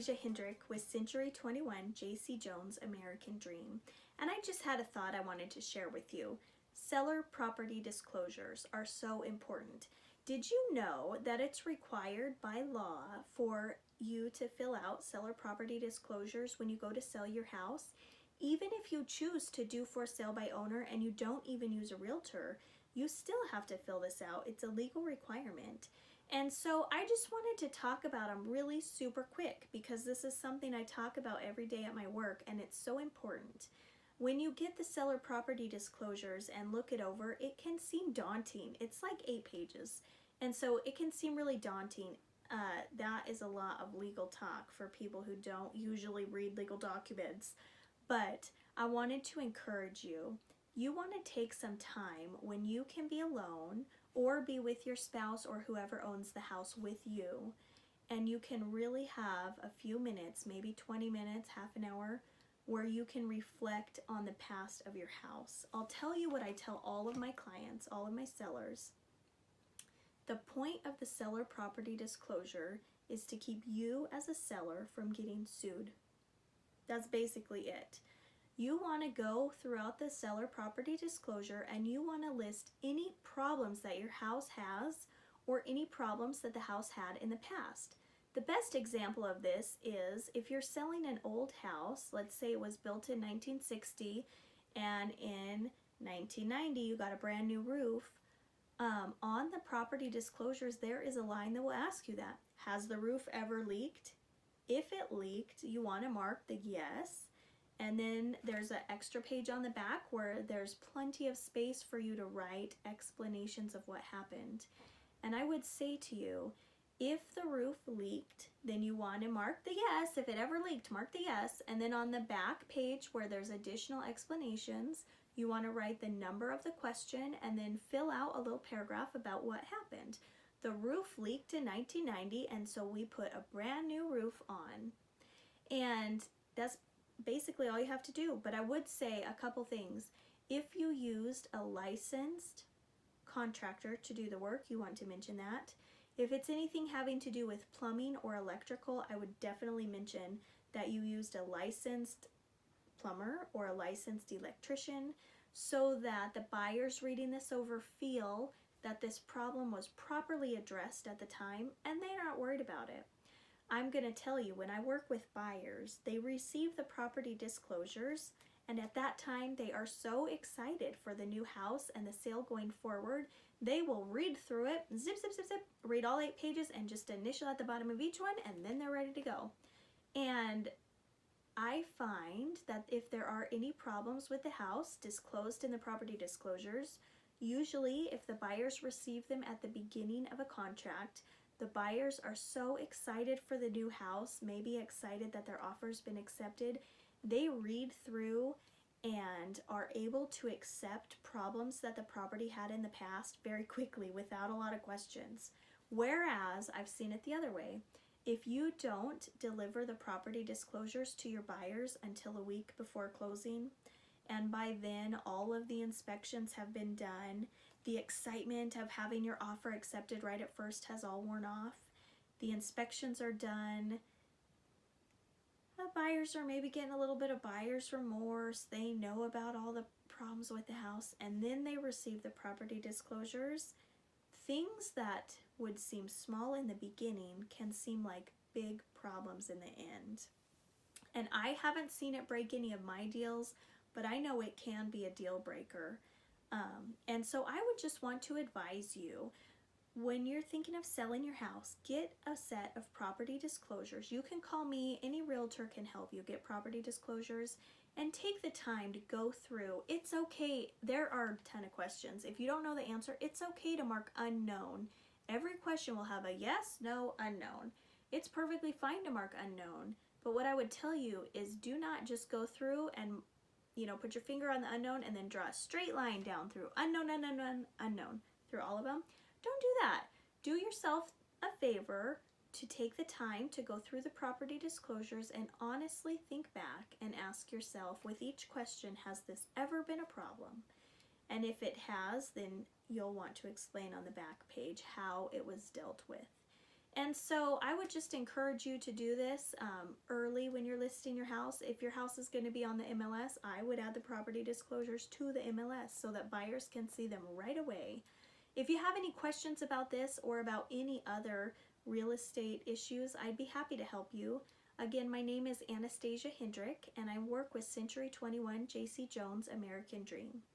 Alicia Hendrick with Century 21 J.C. Jones American Dream, and I just had a thought I wanted to share with you. Seller property disclosures are so important. Did you know that it's required by law for you to fill out seller property disclosures when you go to sell your house? Even if you choose to do for sale by owner and you don't even use a realtor, you still have to fill this out. It's a legal requirement. And so I just wanted to talk about them really super quick because this is something I talk about every day at my work and it's so important. When you get the seller property disclosures and look it over, it can seem daunting. It's like 8 pages. And so it can seem really daunting. That is a lot of legal talk for people who don't usually read legal documents. But I wanted to encourage you. You want to take some time when you can be alone or be with your spouse or whoever owns the house with you, and you can really have a few minutes, maybe 20 minutes, half an hour, where you can reflect on the past of your house. I'll tell you what I tell all of my clients, all of my sellers. The point of the seller property disclosure is to keep you as a seller from getting sued. That's basically it. You want to go throughout the seller property disclosure and you want to list any problems that your house has or any problems that the house had in the past. The best example of this is if you're selling an old house, let's say it was built in 1960 and in 1990 you got a brand new roof. On the property disclosures there is a line that will ask you that. Has the roof ever leaked? If it leaked, you want to mark the yes. And then there's an extra page on the back where there's plenty of space for you to write explanations of what happened. And I would say to you, if the roof leaked, then you want to mark the yes. If it ever leaked, mark the yes. And then on the back page where there's additional explanations, you want to write the number of the question and then fill out a little paragraph about what happened. The roof leaked in 1990, and so we put a brand new roof on. And that's basically all you have to do. But I would say a couple things. If you used a licensed contractor to do the work, you want to mention that. If it's anything having to do with plumbing or electrical, I would definitely mention that you used a licensed plumber or a licensed electrician so that the buyers reading this over feel that this problem was properly addressed at the time and they're not worried about it. I'm going to tell you, when I work with buyers, they receive the property disclosures, and at that time they are so excited for the new house and the sale going forward, they will read through it, zip, zip, zip, zip, read all 8 pages and just initial at the bottom of each one, and then they're ready to go. And I find that if there are any problems with the house disclosed in the property disclosures, usually if the buyers receive them at the beginning of a contract, the buyers are so excited for the new house, maybe excited that their offer's been accepted, they read through and are able to accept problems that the property had in the past very quickly without a lot of questions. Whereas I've seen it the other way. If you don't deliver the property disclosures to your buyers until a week before closing, and by then all of the inspections have been done, the excitement of having your offer accepted right at first has all worn off, the inspections are done, the buyers are maybe getting a little bit of buyer's remorse, they know about all the problems with the house, and then they receive the property disclosures. Things that would seem small in the beginning can seem like big problems in the end. And I haven't seen it break any of my deals, but I know it can be a deal breaker. And so I would just want to advise you, when you're thinking of selling your house, get a set of property disclosures. You can call me, any realtor can help you get property disclosures, and take the time to go through. It's okay, there are a ton of questions. If you don't know the answer, it's okay to mark unknown. Every question will have a yes, no, unknown. It's perfectly fine to mark unknown, but what I would tell you is do not just go through and put your finger on the unknown and then draw a straight line down through unknown, unknown, unknown, through all of them. Don't do that. Do yourself a favor to take the time to go through the property disclosures and honestly think back and ask yourself with each question, has this ever been a problem? And if it has, then you'll want to explain on the back page how it was dealt with. And so I would just encourage you to do this early when you're listing your house. If your house is going to be on the MLS, I would add the property disclosures to the MLS so that buyers can see them right away. If you have any questions about this or about any other real estate issues, I'd be happy to help you. Again, my name is Anastasia Hendrick, and I work with Century 21 J.C. Jones American Dream.